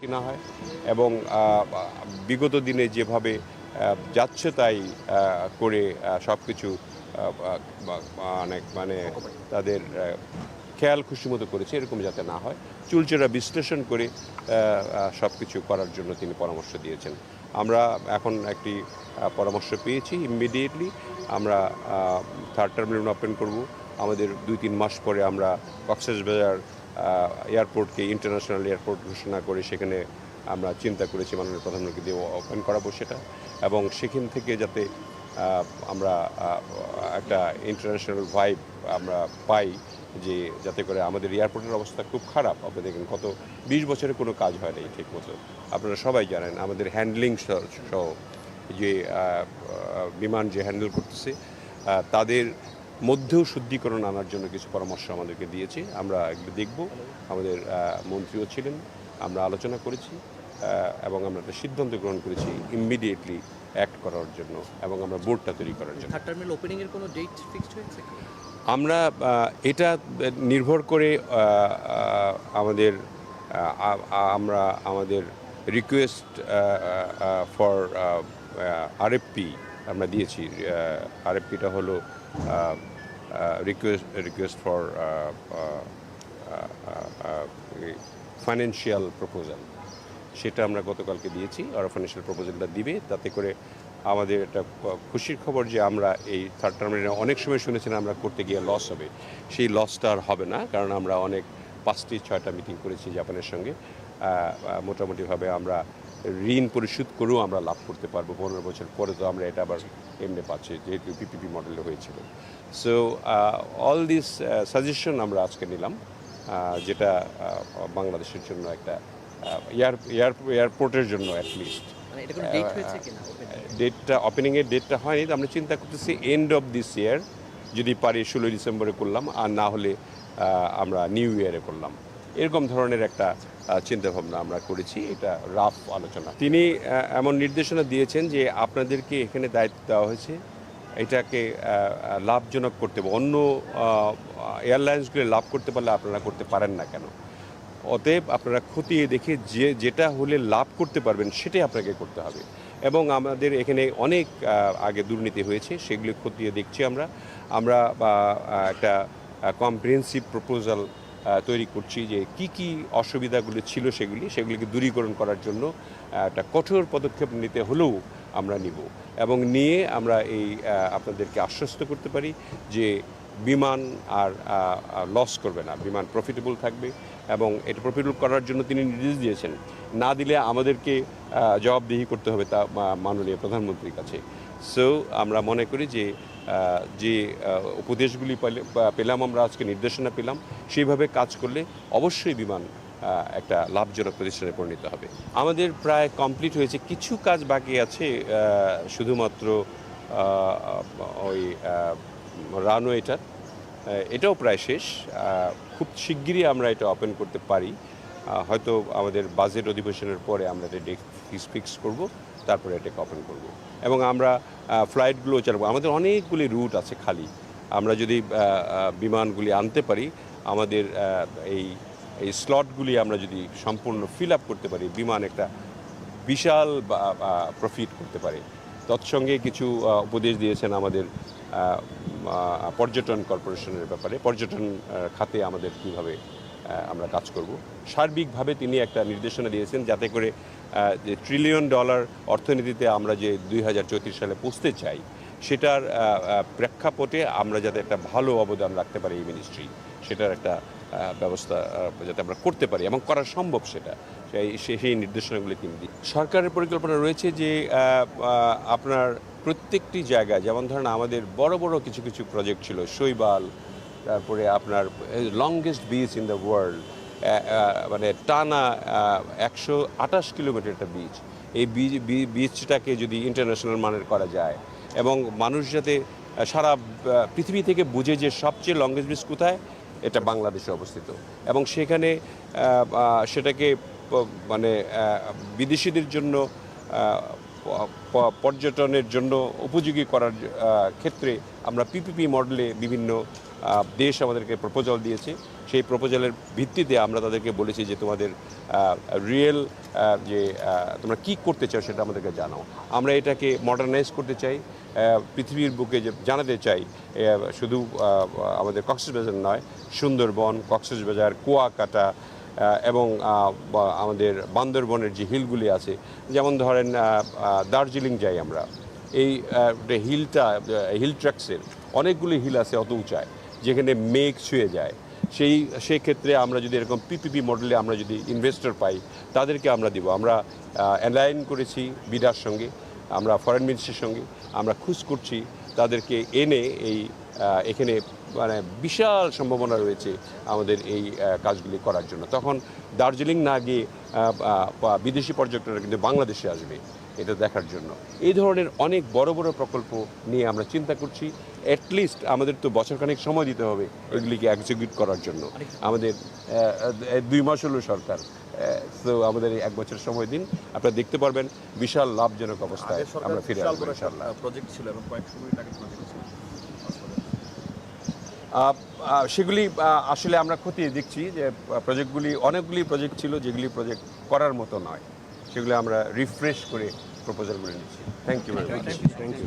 কিনা হয় এবং বিগত দিনে যেভাবে যাচ্ছে তাই করে সব কিছু অনেক মানে তাদের খেয়াল খুশি মতো করেছে এরকম যাতে না হয় চুলচেরা বিশ্লেষণ করে সব কিছু করার জন্য তিনি পরামর্শ দিয়েছেন। আমরা এখন একটি পরামর্শ পেয়েছি ইমিডিয়েটলি আমরা থার্ড টার্মিনাল ওপেন করব। আমাদের 2-3 মাস পরে আমরা কক্সবাজার এয়ারপোর্টকে ইন্টারন্যাশনাল এয়ারপোর্ট ঘোষণা করে সেখানে আমরা চিন্তা করেছি মাননীয় প্রধানমন্ত্রী দিয়ে ওপেন করাবো সেটা এবং সেখান থেকে যাতে আমরা একটা ইন্টারন্যাশনাল ভাইব আমরা পাই যে যাতে করে আমাদের এয়ারপোর্টের অবস্থা খুব খারাপ। আপনি দেখেন গত 20 বছরে কোনো কাজ হয় নাই ঠিক মতো। আপনারা সবাই জানেন আমাদের হ্যান্ডলিং সহ যে বিমান যে হ্যান্ডেল করতেছে তাদের মধ্যেও শুদ্ধিকরণ আনার জন্য কিছু পরামর্শ আমাদেরকে দিয়েছে। আমরা এগুলো দেখব। আমাদের মন্ত্রীও ছিলেন, আমরা আলোচনা করেছি এবং আমরা একটা সিদ্ধান্ত গ্রহণ করেছি ইমিডিয়েটলি অ্যাক্ট করার জন্য এবং আমরা বোর্ডটা তৈরি করার জন্য। থার্ড টার্মিনাল ওপেনিংয়ের কোনো ডেট ফিক্সড হয়েছে? আমরা এটা নির্ভর করে আমাদের আমরা আমাদের রিকোয়েস্ট ফর আরএফপি আমরা দিয়েছি। আরএফপিটা হলো রিকোয়েস্ট ফর ফাইন্যান্সিয়াল প্রপোজাল, সেটা আমরা গতকালকে দিয়েছি। আর ফাইন্যান্সিয়াল প্রপোজালটা দিবে, তাতে করে আমাদের একটা খুশির খবর যে আমরা এই থার্ড টার্মিনালে অনেক সময় শুনেছেন আমরা করতে গিয়ে লস হবে, সেই লসটা আর হবে না। কারণ আমরা অনেক 5-6টা মিটিং করেছি জাপানের সঙ্গে। মোটামুটিভাবে আমরা ঋণ পরিশোধ করেও আমরা লাভ করতে পারবো 15 বছর পরে। তো আমরা এটা আবার এমনি পাচ্ছি যেহেতু পিপিপি মডেলে হয়েছিল। সো অল দিস সাজেশন আমরা আজকে নিলাম, যেটা বাংলাদেশের জন্য একটা এয়ারপোর্টের জন্য অ্যাটলিস্ট ডেটটা ওপেনিংয়ের ডেটটা হয়নি। তো আমরা চিন্তা করতেছি এন্ড অফ দিস ইয়ার, যদি পারি 16 ডিসেম্বরে করলাম, আর না হলে আমরা নিউ ইয়ারে করলাম। এরকম ধরনের একটা চিন্তাভাবনা আমরা করেছি। এটা রাফ আলোচনা। তিনি এমন নির্দেশনা দিয়েছেন যে আপনাদেরকে এখানে দায়িত্ব দেওয়া হয়েছে এটাকে লাভজনক করতে হবে। অন্য এয়ারলাইন্সগুলো লাভ করতে পারলে আপনারা করতে পারেন না কেন? অতএব আপনারা খতিয়ে দেখে যেটা হলে লাভ করতে পারবেন সেটাই আপনাকে করতে হবে। এবং আমাদের এখানে অনেক আগে দুর্নীতি হয়েছে, সেগুলি খতিয়ে দেখছি আমরা একটা কম্প্রিহেন্সিভ প্রপোজাল তৈরি করছি যে কি অসুবিধাগুলো ছিল সেগুলিকে দূরীকরণ করার জন্য একটা কঠোর পদক্ষেপ নিতে হলেও আমরা নিব এবং নিয়ে আমরা এই আপনাদেরকে আশ্বস্ত করতে পারি যে বিমান আর লস করবে না, বিমান প্রফিটেবল থাকবে। এবং এটা প্রফিটেবল করার জন্য তিনি নির্দেশ দিয়েছেন, না দিলে আমাদেরকে জবাবদিহি করতে হবে তা মাননীয় প্রধানমন্ত্রীর কাছে। সো আমরা মনে করি যে উপদেশগুলি পেলাম, আমরা আজকে নির্দেশনা পেলাম, সেইভাবে কাজ করলে অবশ্যই বিমান একটা লাভজনক প্রতিষ্ঠানে পরিণত হবে। আমাদের প্রায় কমপ্লিট হয়েছে, কিছু কাজ বাকি আছে, শুধুমাত্র ওই রানওয়েটার, এটাও প্রায় শেষ। খুব শিগগিরই আমরা এটা ওপেন করতে পারি, হয়তো আমাদের বাজেট অধিবেশনের পরে আমরা এটা ডেট ফিক্স করব, তারপরে এটাকে ওপেন করব। এবং আমরা ফ্লাইটগুলো চালাবো। আমাদের অনেকগুলি রুট আছে খালি, আমরা যদি বিমানগুলি আনতে পারি, আমাদের এই স্লটগুলি আমরা যদি সম্পূর্ণ ফিল আপ করতে পারি, বিমান একটা বিশাল প্রফিট করতে পারে। তৎসঙ্গে কিছু উপদেশ দিয়েছেন আমাদের পর্যটন কর্পোরেশনের ব্যাপারে, পর্যটন খাতে আমাদের কীভাবে আমরা কাজ করব। সার্বিকভাবে তিনি একটা নির্দেশনা দিয়েছেন যাতে করে যে $1 ট্রিলিয়ন অর্থনীতিতে আমরা যে 2034 সালে পৌঁছতে চাই, সেটার প্রেক্ষাপটে আমরা যাতে একটা ভালো অবদান রাখতে পারি এই মিনিস্ট্রি, সেটার একটা ব্যবস্থা যাতে আমরা করতে পারি এবং করা সম্ভব সেটা, সেই নির্দেশনাগুলি তিনি দিই। সরকারের পরিকল্পনা রয়েছে যে আপনার প্রত্যেকটি জায়গায়, যেমন ধরেন আমাদের বড় বড় কিছু প্রজেক্ট ছিল, শৈবাল, তারপরে আপনার longest beach in the world, মানে টানা 128 কিলোমিটার একটা বিচ। এই বিচটাকে যদি ইন্টারন্যাশনাল মানের করা যায় এবং মানুষ যাতে সারা পৃথিবী থেকে বুঝে যে সবচেয়ে লংগেস্ট বিচ কোথায়, এটা বাংলাদেশে অবস্থিত, এবং সেখানে সেটাকে মানে বিদেশিদের জন্য পর্যটনের জন্য উপযোগী করার ক্ষেত্রে আমরা পিপিপি মডেলে বিভিন্ন দেশ আমাদেরকে প্রপোজাল দিয়েছে, সেই প্রপোজালের ভিত্তিতে আমরা তাদেরকে বলেছি যে তোমাদের রিয়েল যে তোমরা কী করতে চাও সেটা আমাদেরকে জানাও। আমরা এটাকে মডার্নাইজ করতে চাই, পৃথিবীর বুকে যে জানাতে চাই শুধু আমাদের কক্সবাজার নয়, সুন্দরবন, কক্সবাজার, কুয়াকাটা এবং আমাদের বান্দরবনের যে হিলগুলি আছে, যেমন ধরেন দার্জিলিং যাই আমরা, এই হিল ট্র্যাক্সের অনেকগুলি হিল আছে অত উঁচায় যেখানে মেঘ ছুঁয়ে যায়। সেই ক্ষেত্রে আমরা যদি এরকম পিপিপি মডেলে আমরা যদি ইনভেস্টর পাই তাদেরকে আমরা দিব। আমরা অ্যালাইন করেছি বিডার সঙ্গে, আমরা ফরেন মিনিস্ট্রির সঙ্গে আমরা খোঁজ করছি তাদেরকে এনে এখানে মানে বিশাল সম্ভাবনা রয়েছে আমাদের এই কাজগুলি করার জন্য। তখন দার্জিলিং না গিয়ে বিদেশি পর্যটকরা কিন্তু বাংলাদেশে আসবে এটা দেখার জন্য। এই ধরনের অনেক বড় বড় প্রকল্প নিয়ে আমরা চিন্তা করছি। অ্যাটলিস্ট আমাদের তো বছরখানেক সময় দিতে হবে এগুলিকে এক্সিকিউট করার জন্য। আমাদের 2 মাস হলো সরকার, তো আমাদের 1 বছর সময় দিন, আপনারা দেখতে পারবেন বিশাল লাভজনক অবস্থায় আমরা ফিরে আসবো ইনশাআল্লাহ। প্রজেক্ট ছিল এবং কয়েকশো কোটি টাকার প্রজেক্ট ছিল, সেগুলি আসলে আমরা খতিয়ে দেখছি যে অনেকগুলি প্রজেক্ট ছিল যেগুলি প্রজেক্ট করার মতো নয়, সেগুলি আমরা রিফ্রেশ করে প্রপোজালগুলি নিচ্ছি। Thank you very much. Thank you.